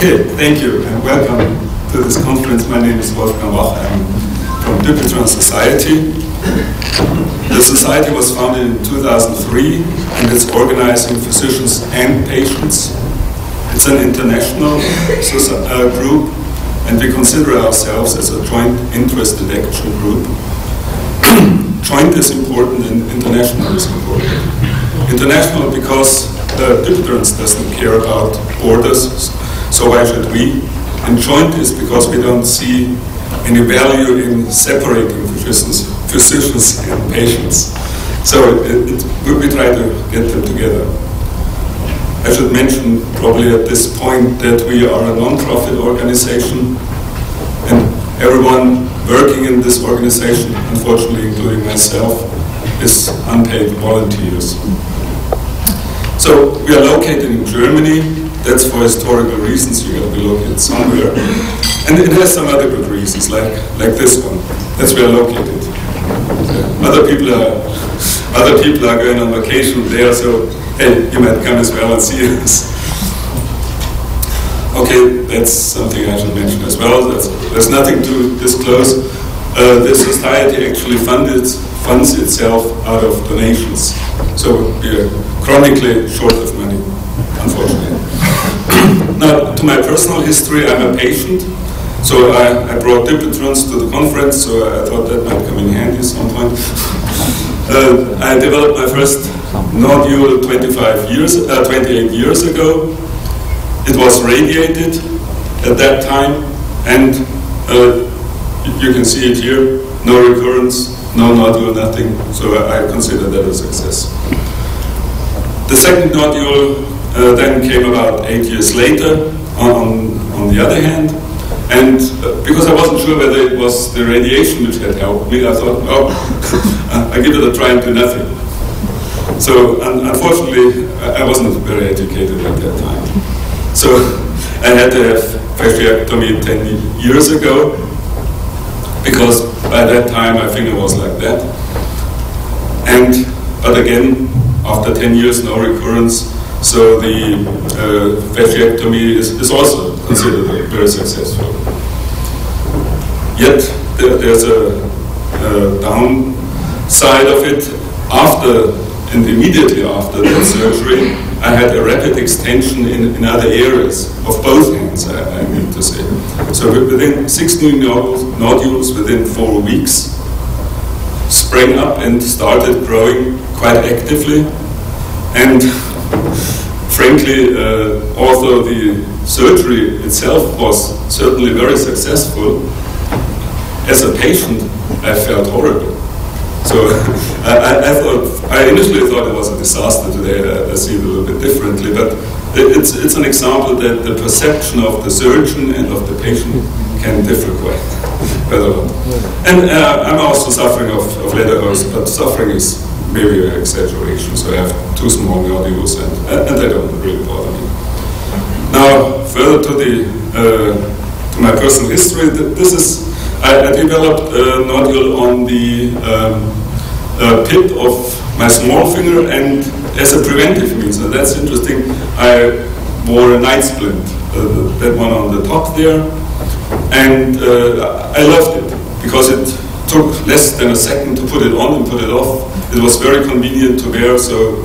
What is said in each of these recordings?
Okay, thank you and welcome to this conference. My name is Wolfgang Wach. I'm from Dupuytren Society. The society was founded in 2003 and it's organizing physicians and patients. It's an international group and we consider ourselves as a joint interested action group. Joint is important and international is important. International because Dupuytren's doesn't care about borders, so why should we? And joint is because we don't see any value in separating physicians and patients. So we try to get them together. I should mention probably at this point that we are a non-profit organization and everyone working in this organization, unfortunately including myself, is unpaid volunteers. So we are located in Germany. That's for historical reasons. You have to be located somewhere. And it has some other good reasons, like this one. That's where we are located. Other people are going on vacation there, so hey, you might come as well and see us. Okay, that's something I should mention as well. There's nothing to disclose. This society actually funds itself out of donations. So we are chronically short of money, unfortunately. Now, to my personal history, I'm a patient. So I brought Dupuytrens to the conference, so I thought that might come in handy at some point. I developed my first nodule 28 years ago. It was radiated at that time, and you can see it here, no recurrence, no nodule, nothing, so I consider that a success. The second nodule then came about 8 years later, on the other hand, and because I wasn't sure whether it was the radiation which had helped me, I thought, oh, I give it a try and do nothing. So unfortunately, I wasn't very educated at that time. So I had to have fasciectomy 10 years ago, because by that time my finger was like that. But again, after 10 years, no recurrence, so the fasciectomy is also considered very successful. Yet there's a downside of it. After and immediately after that surgery, I had a rapid extension in other areas of both hands, I need to say. So within 6 new nodules within 4 weeks sprang up and started growing quite actively. And frankly, although the surgery itself was certainly very successful, as a patient, I felt horrible. So I initially thought it was a disaster. Today I see it a little bit differently, but it's an example that the perception of the surgeon and of the patient can differ quite a lot. And I'm also suffering of Lederhosen, but suffering is maybe an exaggeration. So I have 2 small nodules and they don't really bother me. Now, further to my personal history, I developed a nodule on the pit of my small finger, and as a preventive means, and that's interesting, I wore a night splint, that one on the top there, and I loved it because it took less than a second to put it on and put it off. It was very convenient to wear, so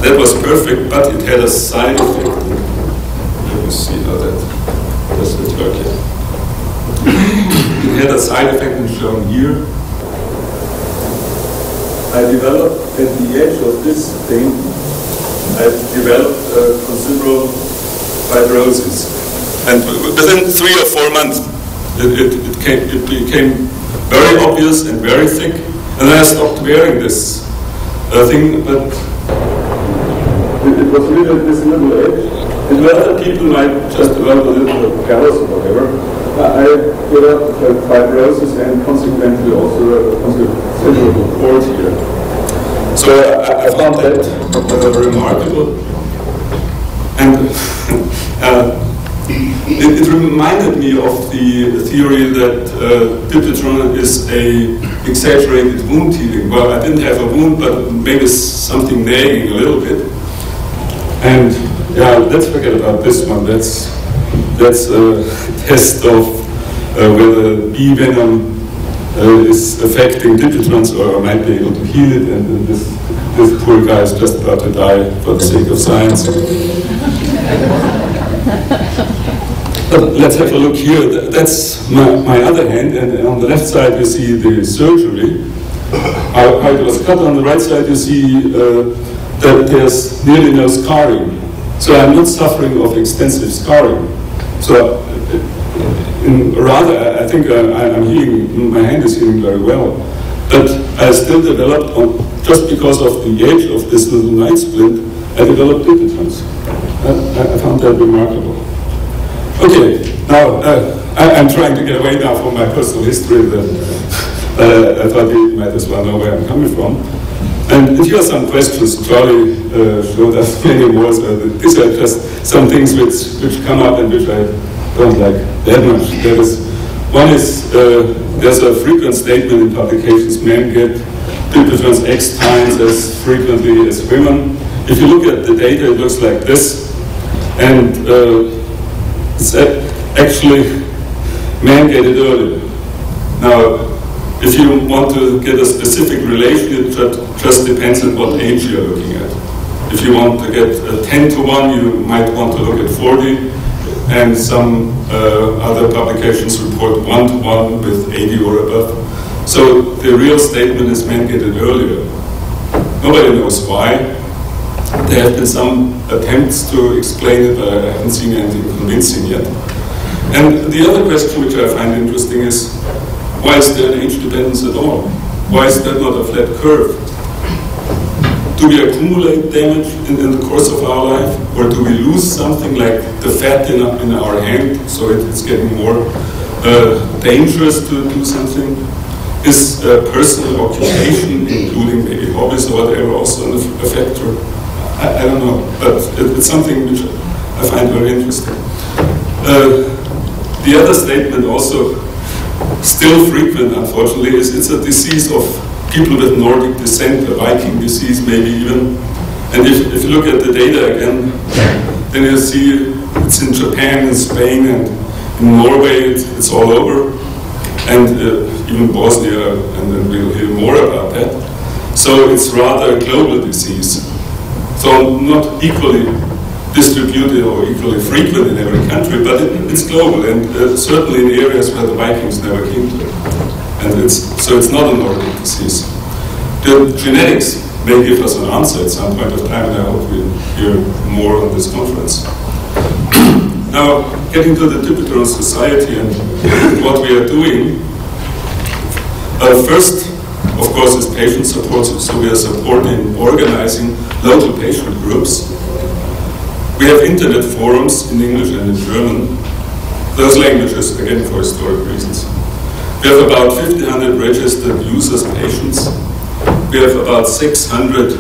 that was perfect, but it had a side effect. Let me see how does it work here. It had a side effect shown here. I developed at the edge of this thing, I developed considerable fibrosis. And within 3 or 4 months, it became very obvious and very thick. And then I stopped wearing this thing, but it was really at this little edge. And other people might just develop a little callus or whatever. I developed fibrosis and consequently also a considerable port here. So I found that remarkable. And it reminded me of the theory that Dupuytren is a exaggerated wound healing. Well, I didn't have a wound, but maybe something nagging a little bit. And yeah, let's forget about this one. That's That's a test of whether bee venom is affecting Dupuytrens or might be able to heal it, and this poor guy is just about to die for the sake of science. But let's have a look here. That's my other hand, and on the left side you see the surgery. How it was cut. On the right side you see that there's nearly no scarring. So I'm not suffering of extensive scarring. So rather, I think I'm healing, my hand is healing very well. But I still developed, just because of the age of this little night splint, I developed Dupuytren's. I found that remarkable. Okay, now I'm trying to get away now from my personal history. I thought you might as well know where I'm coming from. And here are some questions. Charlie showed us many more. So these are just some things which come up and which I don't like that much. One is, there's a frequent statement in publications, men get Dupuytren's X times as frequently as women. If you look at the data, it looks like this. And it's actually, men get it earlier. Now, if you want to get a specific relation, it just depends on what age you're looking at. If you want to get a 10-to-1, you might want to look at 40, and some other publications report 1-to-1 with 80 or above. So the real statement is men get it earlier. Nobody knows why. There have been some attempts to explain it, but I haven't seen anything convincing yet. And the other question which I find interesting is, why is there an age dependence at all? Why is that not a flat curve? Do we accumulate damage in the course of our life? Or do we lose something like the fat in our hand, so it's getting more dangerous to do something? Is personal occupation, including maybe hobbies or whatever, also a factor? I don't know, but it's something which I find very interesting. The other statement also, still frequent, unfortunately, is it's a disease of people with Nordic descent, a Viking disease maybe even. And if you look at the data again, then you see it's in Japan and Spain and in Norway, it's all over. And even Bosnia, and then we'll hear more about that. So it's rather a global disease. So not equally distributed or equally frequent in every country, but it's global, and certainly in areas where the Vikings never came to. And so it's not a Nordic disease. The genetics may give us an answer at some point of time, and I hope we'll hear more on this conference. Now, getting to the Dupuytren Society and what we are doing. First, of course, is patient support, so we are supporting, organizing local patient groups. We have internet forums in English and in German. Those languages, again, for historic reasons. We have about 1,500 registered users, patients. We have about 600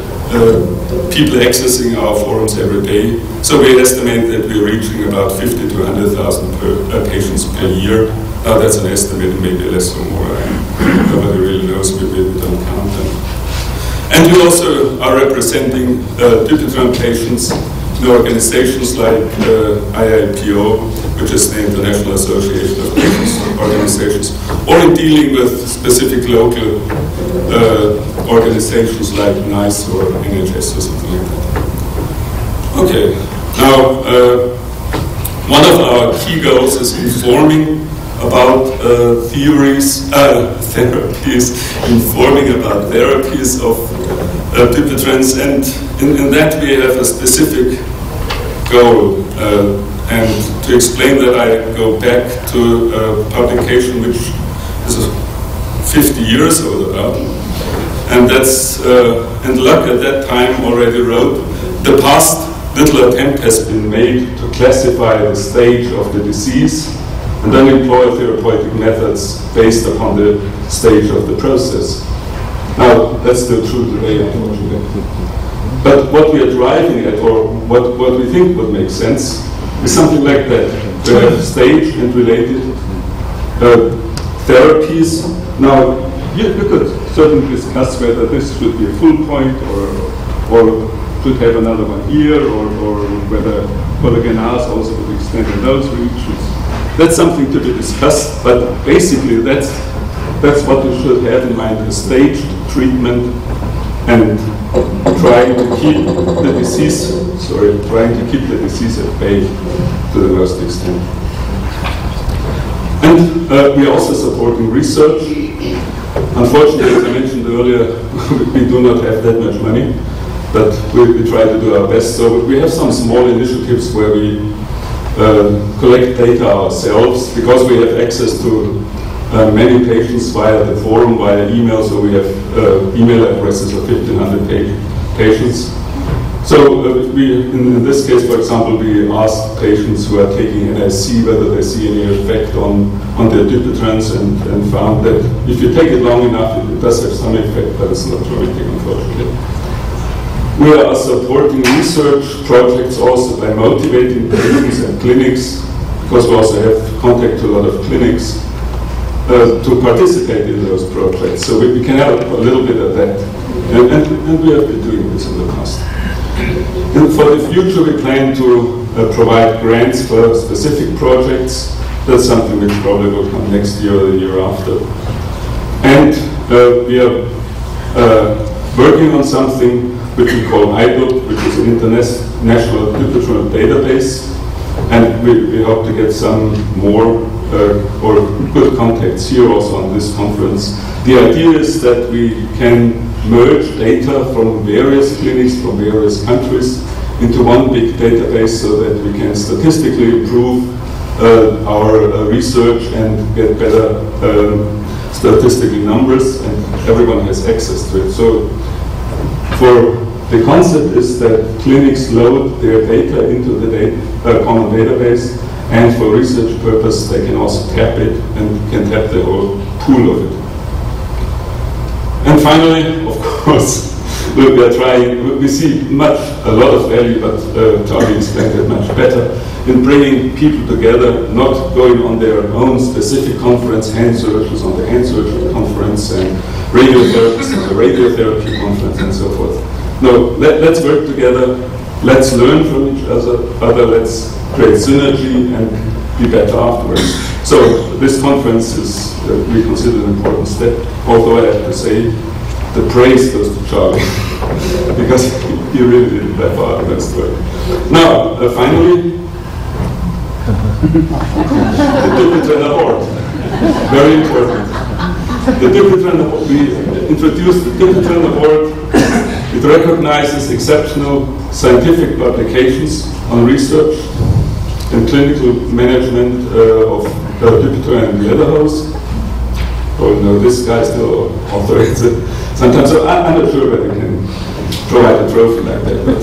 people accessing our forums every day. So we estimate that we're reaching about 50 to 100,000 patients per year. Now that's an estimate, maybe less or more. Nobody really knows, we don't count them. And we also are representing Dupuytren patients in organizations like IIPO, which is the International Association of Patients Organizations, or in dealing with specific local organizations like NICE or NHS or something like that. Okay, now one of our key goals is informing about therapies, informing about therapies of Dupuytren's, and in that we have a specific goal. And to explain that, I go back to a publication which is 50 years old about, and that's, and Luck at that time already wrote, the past little attempt has been made to classify the stage of the disease and then employ therapeutic methods based upon the stage of the process. Now, that's still true today, unfortunately. But what we are driving at, or what we think would make sense, is something like that. We have stage and related therapies. Now, you could certainly discuss whether this should be a full point or should have another one here, or whether Ganas also would extend in those regions. That's something to be discussed, but basically that's what you should have in mind: a staged treatment and trying to keep the disease at bay to the most extent. And we are also supporting research. Unfortunately, as I mentioned earlier, we do not have that much money, but we try to do our best. So we have some small initiatives where we collect data ourselves, because we have access to many patients via the forum, via email, so we have email addresses of 1,500 patients. So in this case, for example, we asked patients who are taking NIC whether they see any effect on their Dupuytrens, and found that if you take it long enough, it does have some effect, but it's not dramatic, unfortunately. We are supporting research projects also by motivating patients and clinics, because we also have contact to a lot of clinics, to participate in those projects. So we can help a little bit of that. And we have been doing this in the past. And for the future, we plan to provide grants for specific projects. That's something which probably will come next year or the year after. And we are working on something which we call IDOT, which is an international Dupuytren database. And we hope to get some more or good contacts here also on this conference. The idea is that we can merge data from various clinics from various countries into one big database, so that we can statistically improve our research and get better statistical numbers, and everyone has access to it. So the concept is that clinics load their data into the common database, and for research purpose they can also tap it and can tap the whole pool of it. And finally, of course, we are trying, we see a lot of value, but Charlie explained it much better, in bringing people together, not going on their own specific conference, hand surgeons on the hand surgery conference, and radiotherapists on the radiotherapy conference, and so forth. No, let's work together, let's learn from each other, let's create synergy and be better afterwards. So this conference is, we consider an important step, although I have to say, the praise goes to Charlie, because he really did it by far the best work. Now, finally, the Dupuytren Award, very important. The Dupuytren Award, we introduced the Dupuytren Award. It recognizes exceptional scientific publications on research and clinical management of Dupuytren and Leatherhose. Oh no, this guy still authorizes it. Sometimes I'm not sure whether we can provide a trophy like that, but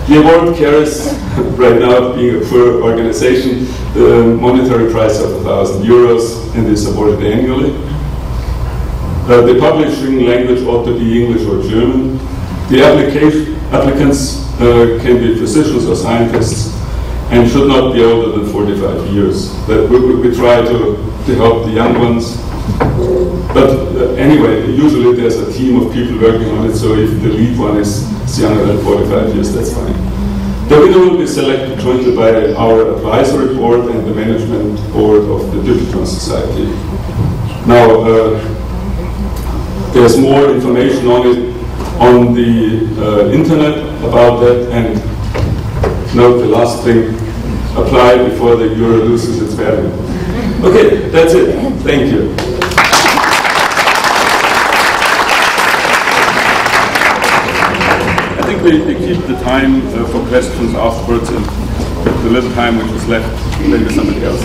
the award carries, right now being a poor organization, the monetary prize of €1,000 and is awarded annually. The publishing language ought to be English or German. The applicants can be physicians or scientists and should not be older than 45 years. That we try to help the young ones. But anyway, usually there's a team of people working on it, so if the lead one is younger than 45 years, that's fine. The winner will be selected jointly by our advisory board and the management board of the Dupuytren Society. Now, there's more information on it on the internet about that, and note the last thing, apply before the euro loses its value. Okay, that's it. Thank you. I think we keep the time for questions afterwards, and the little time which is left, maybe somebody else.